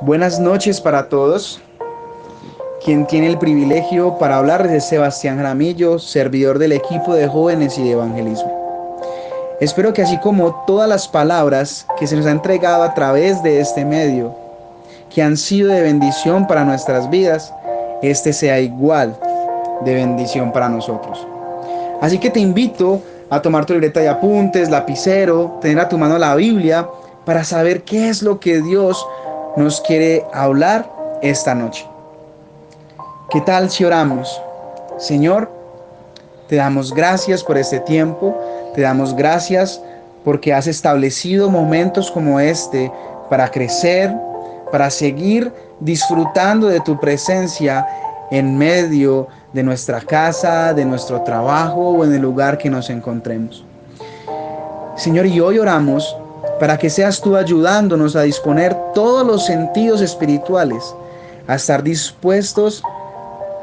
Buenas noches para todos. Quien tiene el privilegio para hablarles es Sebastián Jaramillo, servidor del equipo de jóvenes y de evangelismo. Espero que así como todas las palabras que se nos han entregado a través de este medio, que han sido de bendición para nuestras vidas, este sea igual de bendición para nosotros. Así que te invito a tomar tu libreta de apuntes, lapicero, tener a tu mano la Biblia para saber qué es lo que Dios nos quiere hablar esta noche. ¿Qué tal si oramos? Señor, te damos gracias por este tiempo, te damos gracias porque has establecido momentos como este para crecer, para seguir disfrutando de tu presencia en medio de nuestra casa, de nuestro trabajo o en el lugar que nos encontremos. Señor, y hoy oramos para que seas tú ayudándonos a disponer todos los sentidos espirituales, a estar dispuestos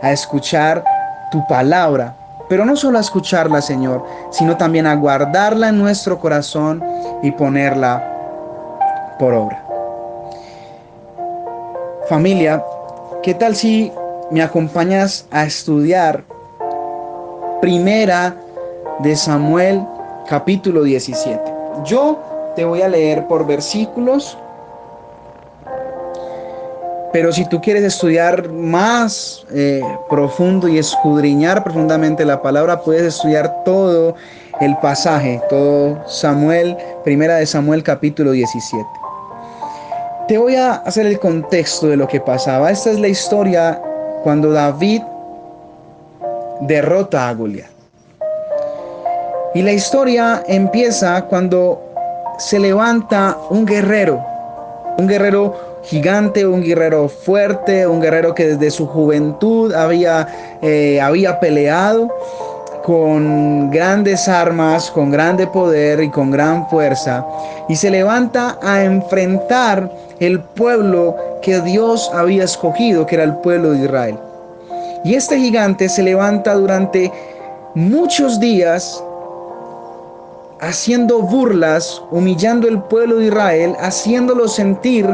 a escuchar tu palabra, pero no solo a escucharla, Señor, sino también a guardarla en nuestro corazón y ponerla por obra. Familia, ¿qué tal si me acompañas a estudiar Primera de Samuel capítulo 17? Yo te voy a leer por versículos, pero si tú quieres estudiar más profundo y escudriñar profundamente la palabra, puedes estudiar todo el pasaje, todo Samuel, Primera de Samuel capítulo 17. Te voy a hacer el contexto de lo que pasaba. Esta es la historia cuando David derrota a Goliat. Y la historia empieza cuando se levanta un guerrero gigante, un guerrero fuerte, un guerrero que desde su juventud había peleado con grandes armas, con grande poder y con gran fuerza, y se levanta a enfrentar el pueblo que Dios había escogido, que era el pueblo de Israel. Y este gigante se levanta durante muchos días haciendo burlas, humillando el pueblo de Israel, haciéndolo sentir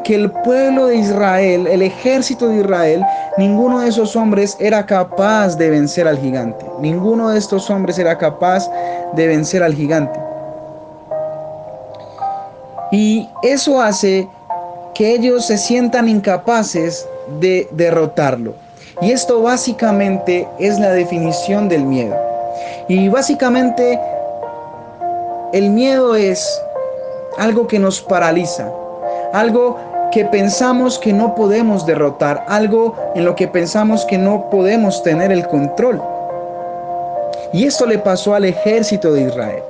que el pueblo de Israel, el ejército de Israel, ninguno de esos hombres era capaz de vencer al gigante. Ninguno de estos hombres era capaz de vencer al gigante. Y eso hace que ellos se sientan incapaces de derrotarlo. Y esto básicamente es la definición del miedo. Y básicamente el miedo es algo que nos paraliza, algo que pensamos que no podemos derrotar, algo en lo que pensamos que no podemos tener el control. Y esto le pasó al ejército de Israel.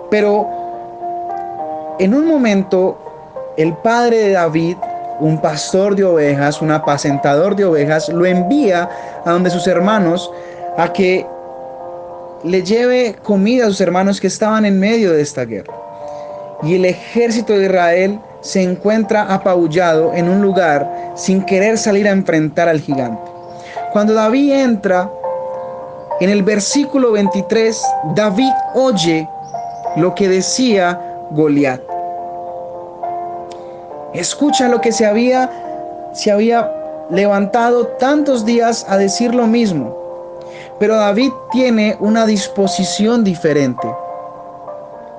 Pero en un momento, el padre de David, un pastor de ovejas, un apacentador de ovejas, lo envía a donde sus hermanos a que le lleve comida a sus hermanos que estaban en medio de esta guerra. Y el ejército de Israel se encuentra apabullado en un lugar sin querer salir a enfrentar al gigante. Cuando David entra, en el versículo 23, David oye lo que decía Goliat. Escucha lo que se había levantado tantos días a decir lo mismo. Pero David tiene una disposición diferente.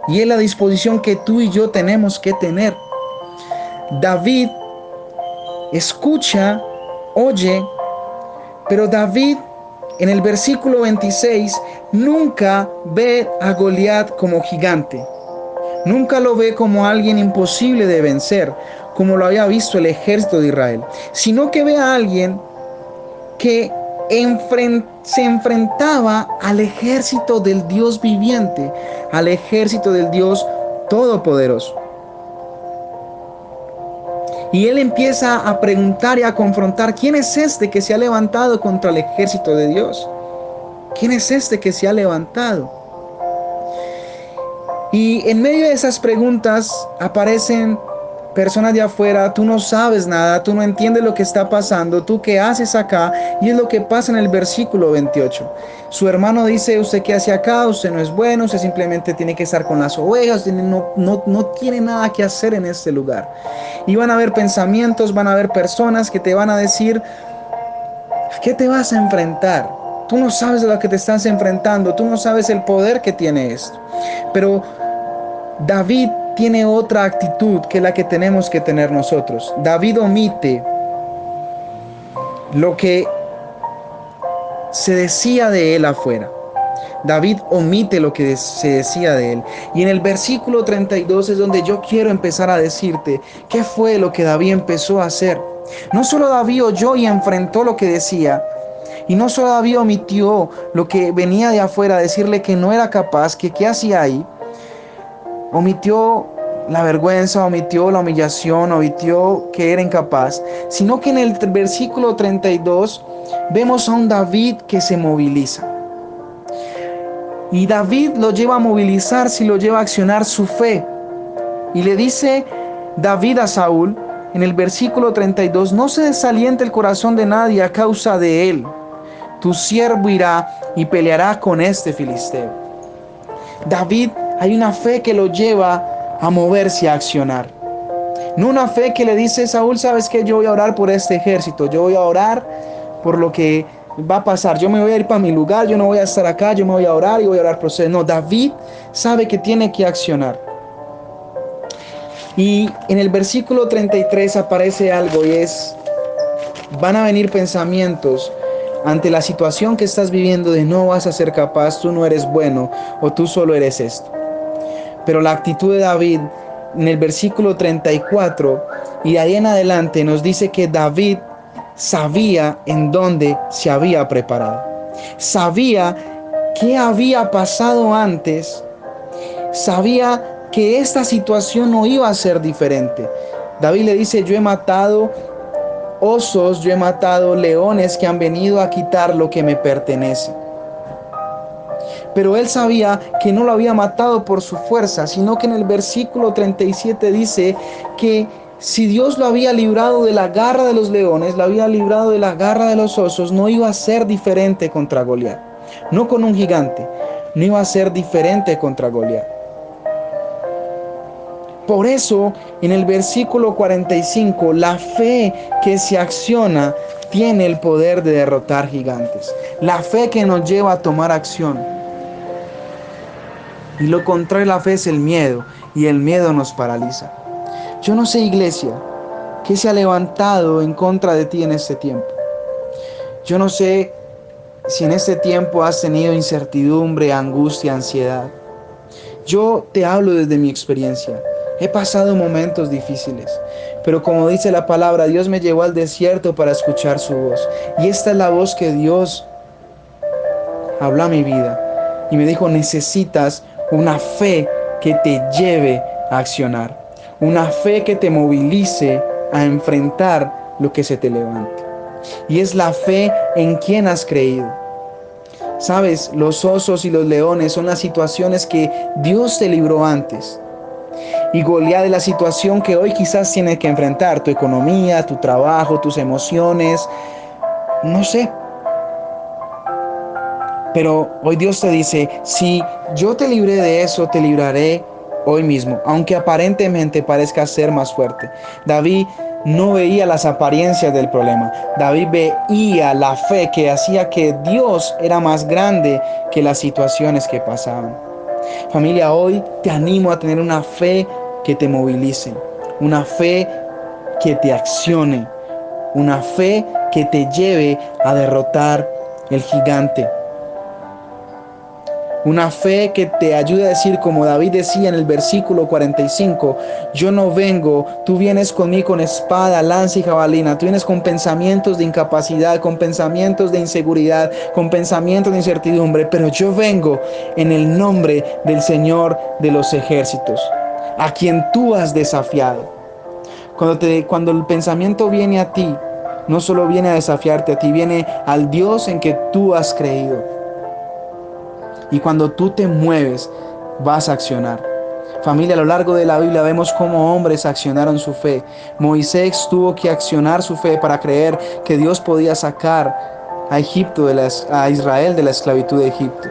Y es la disposición que tú y yo tenemos que tener. David escucha, oye, pero David en el versículo 26 nunca ve a Goliat como gigante. Nunca lo ve como alguien imposible de vencer, como lo había visto el ejército de Israel, sino que ve a alguien que se enfrentaba al ejército del Dios viviente, al ejército del Dios todopoderoso. Y él empieza a preguntar y a confrontar: ¿quién es este que se ha levantado contra el ejército de Dios? ¿Quién es este que se ha levantado? Y en medio de esas preguntas aparecen personas de afuera, tú no sabes nada, tú no entiendes lo que está pasando, tú qué haces acá, y es lo que pasa en el versículo 28. Su hermano dice, usted qué hace acá, usted no es bueno, usted simplemente tiene que estar con las ovejas, no tiene nada que hacer en este lugar. Y van a haber pensamientos, van a haber personas que te van a decir, ¿a qué te vas a enfrentar? Tú no sabes a lo que te estás enfrentando, tú no sabes el poder que tiene esto. Pero David tiene otra actitud que la que tenemos que tener nosotros. David omite lo que se decía de él afuera. David omite lo que se decía de él. Y en el versículo 32 es donde yo quiero empezar a decirte qué fue lo que David empezó a hacer. No solo David oyó y enfrentó lo que decía, y no solo David omitió lo que venía de afuera, decirle que no era capaz, que qué hacía ahí. Omitió la vergüenza, omitió la humillación, omitió que era incapaz, sino que en el versículo 32 vemos a un David que se moviliza. Y David lo lleva a movilizarse y lo lleva a accionar su fe. Y le dice David a Saúl en el versículo 32, no se desaliente el corazón de nadie a causa de él. Tu siervo irá y peleará con este filisteo. David, hay una fe que lo lleva a moverse, a accionar. No una fe que le dice, Saúl, ¿sabes qué? Yo voy a orar por este ejército, yo voy a orar por lo que va a pasar, yo me voy a ir para mi lugar, yo no voy a estar acá, yo me voy a orar y voy a orar por ustedes. No, David sabe que tiene que accionar. Y en el versículo 33 aparece algo y es, van a venir pensamientos ante la situación que estás viviendo de no vas a ser capaz, tú no eres bueno o tú solo eres esto. Pero la actitud de David en el versículo 34 y de ahí en adelante nos dice que David sabía en dónde se había preparado. Sabía qué había pasado antes. Sabía que esta situación no iba a ser diferente. David le dice, yo he matado osos, yo he matado leones que han venido a quitar lo que me pertenece. Pero él sabía que no lo había matado por su fuerza, sino que en el versículo 37 dice que si Dios lo había librado de la garra de los leones, lo había librado de la garra de los osos, no iba a ser diferente contra Goliat. No con un gigante, no iba a ser diferente contra Goliat. Por eso, en el versículo 45, la fe que se acciona tiene el poder de derrotar gigantes. La fe que nos lleva a tomar acción. Y lo contrario a la fe es el miedo, y el miedo nos paraliza. Yo no sé, iglesia, qué se ha levantado en contra de ti en este tiempo. Yo no sé si en este tiempo has tenido incertidumbre, angustia, ansiedad. Yo te hablo desde mi experiencia. He pasado momentos difíciles, pero como dice la palabra, Dios me llevó al desierto para escuchar su voz. Y esta es la voz que Dios habló a mi vida. Y me dijo, necesitas una fe que te lleve a accionar. Una fe que te movilice a enfrentar lo que se te levante. Y es la fe en quien has creído. Sabes, los osos y los leones son las situaciones que Dios te libró antes. Y Goliat es la situación que hoy quizás tienes que enfrentar. Tu economía, tu trabajo, tus emociones. No sé. Pero hoy Dios te dice, si yo te libré de eso, te libraré hoy mismo, aunque aparentemente parezca ser más fuerte. David no veía las apariencias del problema. David veía la fe que hacía que Dios era más grande que las situaciones que pasaban. Familia, hoy te animo a tener una fe que te movilice, una fe que te accione, una fe que te lleve a derrotar el gigante. Una fe que te ayude a decir, como David decía en el versículo 45, yo no vengo, tú vienes conmigo con espada, lanza y jabalina, tú vienes con pensamientos de incapacidad, con pensamientos de inseguridad, con pensamientos de incertidumbre, pero yo vengo en el nombre del Señor de los ejércitos, a quien tú has desafiado. Cuando el pensamiento viene a ti, no solo viene a desafiarte a ti, viene al Dios en que tú has creído. Y cuando tú te mueves, vas a accionar. Familia, a lo largo de la Biblia vemos cómo hombres accionaron su fe. Moisés tuvo que accionar su fe para creer que Dios podía sacar a Israel de la esclavitud de Egipto.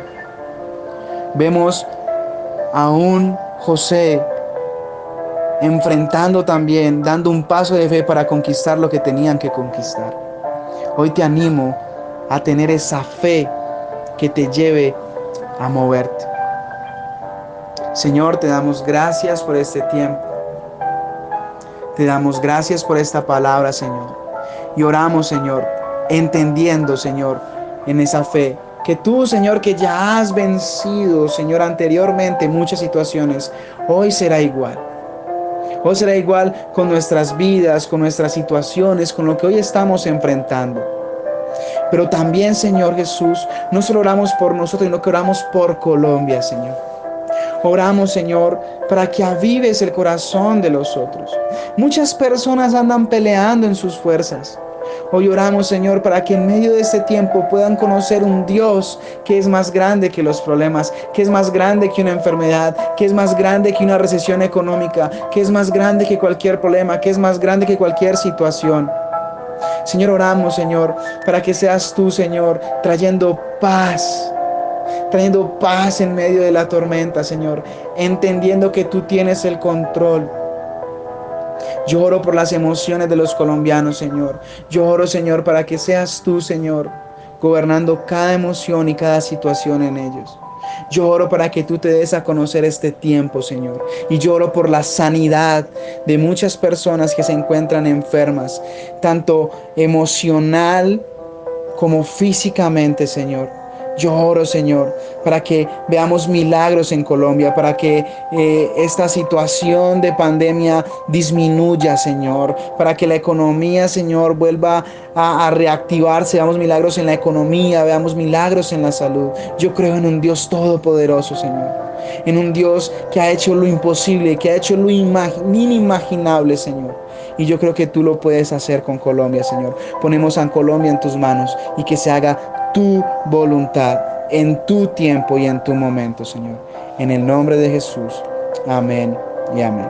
Vemos a un José enfrentando también, dando un paso de fe para conquistar lo que tenían que conquistar. Hoy te animo a tener esa fe que te lleve a moverte. Señor, te damos gracias por este tiempo. Te damos gracias por esta palabra, Señor. Y oramos, Señor, entendiendo, Señor, en esa fe, que tú, Señor, que ya has vencido, Señor, anteriormente muchas situaciones, hoy será igual. Hoy será igual con nuestras vidas, con nuestras situaciones, con lo que hoy estamos enfrentando. Pero también, Señor Jesús, no solo oramos por nosotros, sino que oramos por Colombia, Señor. Oramos, Señor, para que avives el corazón de los otros. Muchas personas andan peleando en sus fuerzas. Hoy oramos, Señor, para que en medio de este tiempo puedan conocer un Dios que es más grande que los problemas, que es más grande que una enfermedad, que es más grande que una recesión económica, que es más grande que cualquier problema, que es más grande que cualquier situación. Señor, oramos, Señor, para que seas tú, Señor, trayendo paz en medio de la tormenta, Señor, entendiendo que tú tienes el control. Yo oro por las emociones de los colombianos, Señor. Yo oro, Señor, para que seas tú, Señor, gobernando cada emoción y cada situación en ellos. Yo oro para que tú te des a conocer este tiempo, Señor. Y yo oro por la sanidad de muchas personas que se encuentran enfermas, tanto emocional como físicamente, Señor. Yo oro, Señor, para que veamos milagros en Colombia, para que esta situación de pandemia disminuya, Señor, para que la economía, Señor, vuelva a reactivarse. Veamos milagros en la economía, veamos milagros en la salud. Yo creo en un Dios todopoderoso, Señor, en un Dios que ha hecho lo imposible, que ha hecho lo inimaginable, Señor. Y yo creo que tú lo puedes hacer con Colombia, Señor. Ponemos a Colombia en tus manos y que se haga tu voluntad en tu tiempo y en tu momento, Señor. En el nombre de Jesús. Amén y amén.